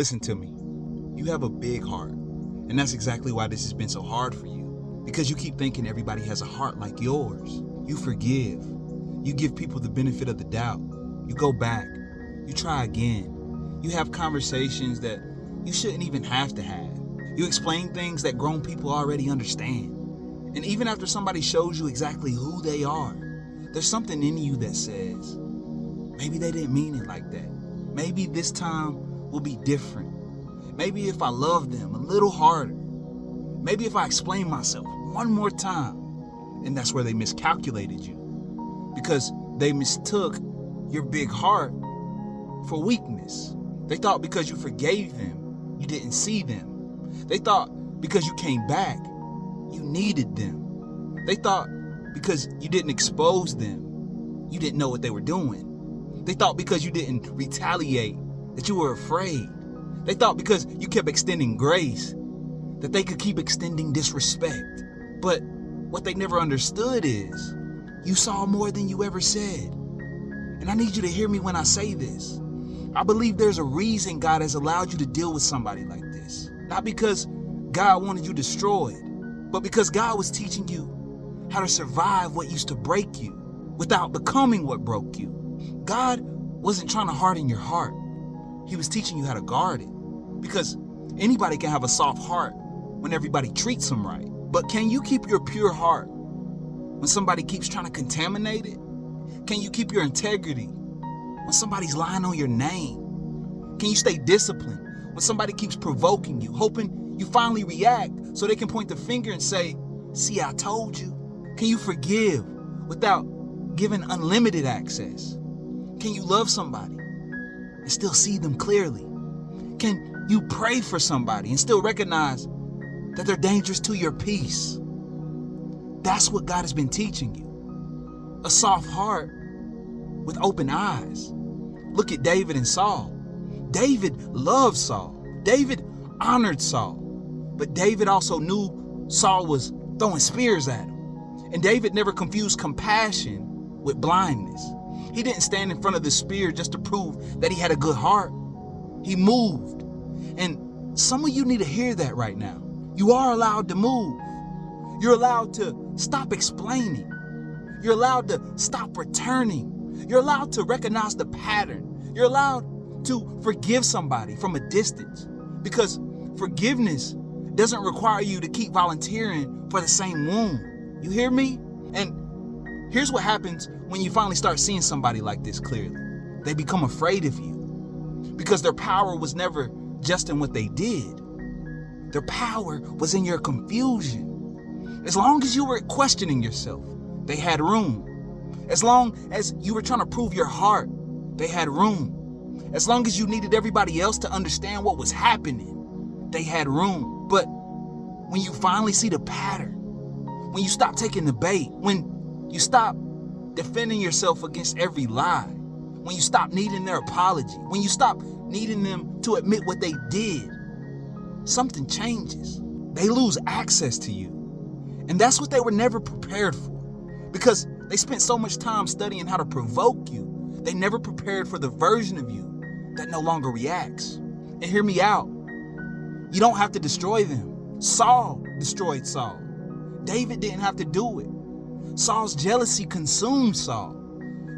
Listen to me. You have a big heart, and that's exactly why this has been so hard for you. Because you keep thinking everybody has a heart like yours. You forgive. You give people the benefit of the doubt. You go back. You try again. You have conversations that you shouldn't even have to have. You explain things that grown people already understand. And even after somebody shows you exactly who they are, there's something in you that says, maybe they didn't mean it like that. Maybe this time will be different. Maybe if I love them a little harder. Maybe if I explain myself one more time. And that's where they miscalculated you. Because they mistook your big heart for weakness. They thought because you forgave them, you didn't see them. They thought because you came back, you needed them. They thought because you didn't expose them, you didn't know what they were doing. They thought because you didn't retaliate, that you were afraid. They thought because you kept extending grace, that they could keep extending disrespect. But what they never understood is, you saw more than you ever said. And I need you to hear me when I say this. I believe there's a reason God has allowed you to deal with somebody like this. Not because God wanted you destroyed, but because God was teaching you how to survive what used to break you without becoming what broke you. God wasn't trying to harden your heart. He was teaching you how to guard it. Because anybody can have a soft heart when everybody treats them right. But can you keep your pure heart when somebody keeps trying to contaminate it? Can you keep your integrity when somebody's lying on your name? Can you stay disciplined when somebody keeps provoking you, hoping you finally react so they can point the finger and say, see, I told you? Can you forgive without giving unlimited access? Can you love somebody and still see them clearly? Can you pray for somebody and still recognize that they're dangerous to your peace? That's what God has been teaching you. A soft heart with open eyes. Look at David and Saul. David loved Saul. David honored Saul. But David also knew Saul was throwing spears at him. And David never confused compassion with blindness. He didn't stand in front of the spear just to prove that he had a good heart. He moved. And some of you need to hear that right now. You are allowed to move. You're allowed to stop explaining. You're allowed to stop returning. You're allowed to recognize the pattern. You're allowed to forgive somebody from a distance. Because forgiveness doesn't require you to keep volunteering for the same wound. You hear me? And here's what happens when you finally start seeing somebody like this clearly. They become afraid of you because their power was never just in what they did. Their power was in your confusion. As long as you were questioning yourself, they had room. As long as you were trying to prove your heart, they had room. As long as you needed everybody else to understand what was happening, they had room. But when you finally see the pattern, when you stop taking the bait, when you stop defending yourself against every lie, when you stop needing their apology, when you stop needing them to admit what they did, something changes. They lose access to you. And that's what they were never prepared for. Because they spent so much time studying how to provoke you, they never prepared for the version of you that no longer reacts. And hear me out. You don't have to destroy them. Saul destroyed Saul. David didn't have to do it. Saul's jealousy consumed Saul.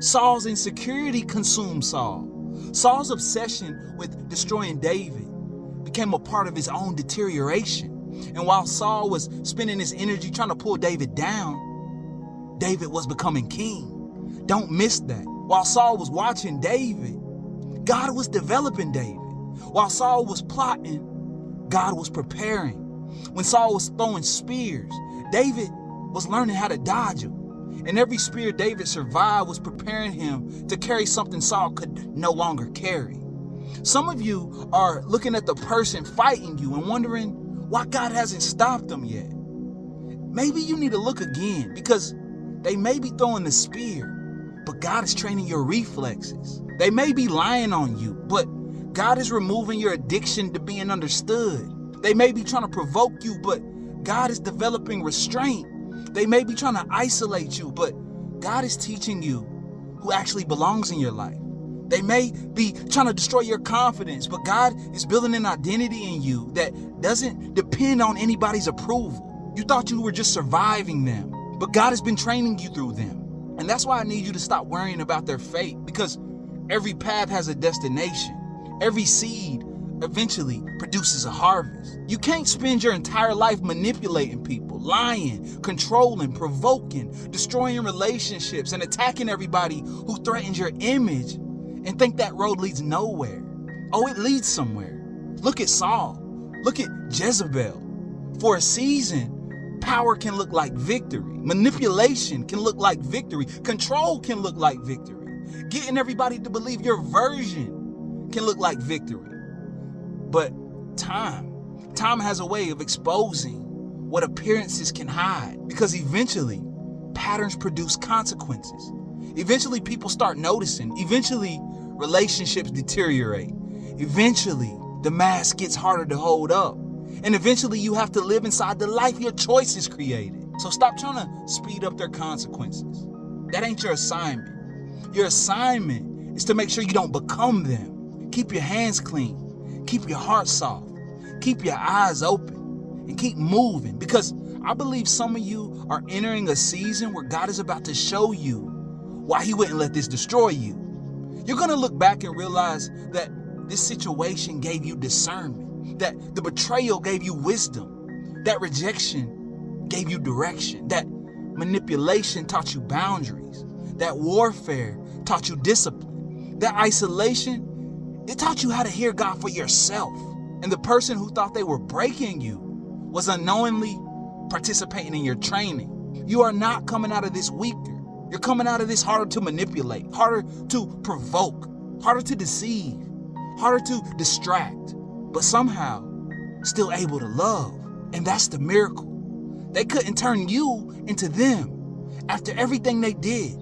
Saul's insecurity consumed Saul. Saul's obsession with destroying David became a part of his own deterioration. And while Saul was spending his energy trying to pull David down, David was becoming king. Don't miss that. While Saul was watching David, God was developing David. While Saul was plotting, God was preparing. When Saul was throwing spears, David was learning how to dodge them. And every spear David survived was preparing him to carry something Saul could no longer carry. Some of you are looking at the person fighting you and wondering why God hasn't stopped them yet. Maybe you need to look again, because they may be throwing the spear, but God is training your reflexes. They may be lying on you, but God is removing your addiction to being understood. They may be trying to provoke you, but God is developing restraint. They may be trying to isolate you, but God is teaching you who actually belongs in your life. They may be trying to destroy your confidence, but God is building an identity in you that doesn't depend on anybody's approval. You thought you were just surviving them, but God has been training you through them. And that's why I need you to stop worrying about their fate, because every path has a destination. Every seed eventually produces a harvest. You can't spend your entire life manipulating people, lying, controlling, provoking, destroying relationships, and attacking everybody who threatens your image and think that road leads nowhere. Oh, it leads somewhere. Look at Saul. Look at Jezebel. For a season, power can look like victory. Manipulation can look like victory. Control can look like victory. Getting everybody to believe your version can look like victory. But time has a way of exposing what appearances can hide, because eventually patterns produce consequences. Eventually people start noticing. Eventually relationships deteriorate. Eventually the mask gets harder to hold up. And eventually you have to live inside the life your choices created. So stop trying to speed up their consequences. That ain't your assignment. Your assignment is to make sure you don't become them. Keep your hands clean. Keep your heart soft. Keep your eyes open. And keep moving. Because I believe some of you are entering a season where God is about to show you why he wouldn't let this destroy you. You're going to look back and realize that this situation gave you discernment, that the betrayal gave you wisdom, that rejection gave you direction, that manipulation taught you boundaries, that warfare taught you discipline, that isolation, it taught you how to hear God for yourself. And the person who thought they were breaking you was unknowingly participating in your training. You are not coming out of this weaker. You're coming out of this harder to manipulate, harder to provoke, harder to deceive, harder to distract, but somehow still able to love. And that's the miracle. They couldn't turn you into them. After everything they did,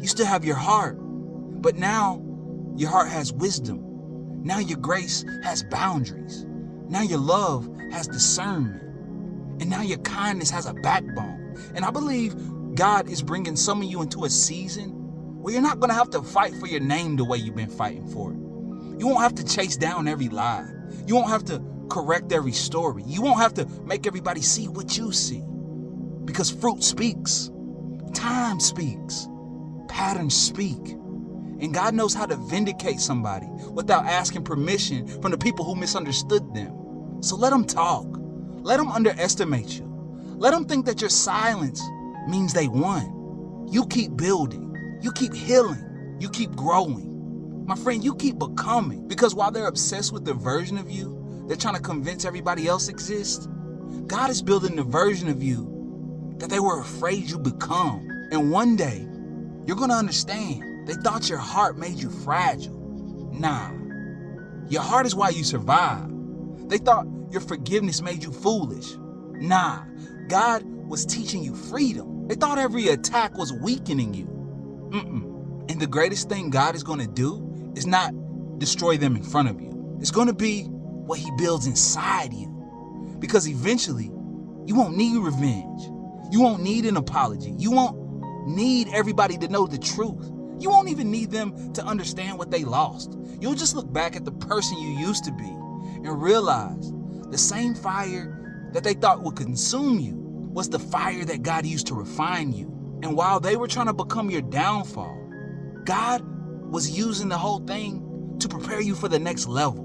you still have your heart, but now your heart has wisdom. Now your grace has boundaries. Now your love has discernment. And now your kindness has a backbone. And I believe God is bringing some of you into a season where you're not going to have to fight for your name the way you've been fighting for it. You won't have to chase down every lie. You won't have to correct every story. You won't have to make everybody see what you see. Because fruit speaks. Time speaks. Patterns speak. And God knows how to vindicate somebody without asking permission from the people who misunderstood them. So let them talk. Let them underestimate you. Let them think that your silence means they won. You keep building. You keep healing. You keep growing. My friend, you keep becoming. Because while they're obsessed with the version of you they're trying to convince everybody else exists, God is building the version of you that they were afraid you become. And one day, you're going to understand. They thought your heart made you fragile. Nah. Your heart is why you survive. They thought your forgiveness made you foolish. Nah. God was teaching you freedom. They thought every attack was weakening you. And the greatest thing God is going to do is not destroy them in front of you. It's going to be what he builds inside you. Because eventually, you won't need revenge. You won't need an apology. You won't need everybody to know the truth. You won't even need them to understand what they lost. You'll just look back at the person you used to be and realize the same fire that they thought would consume you was the fire that God used to refine you. And while they were trying to become your downfall, God was using the whole thing to prepare you for the next level.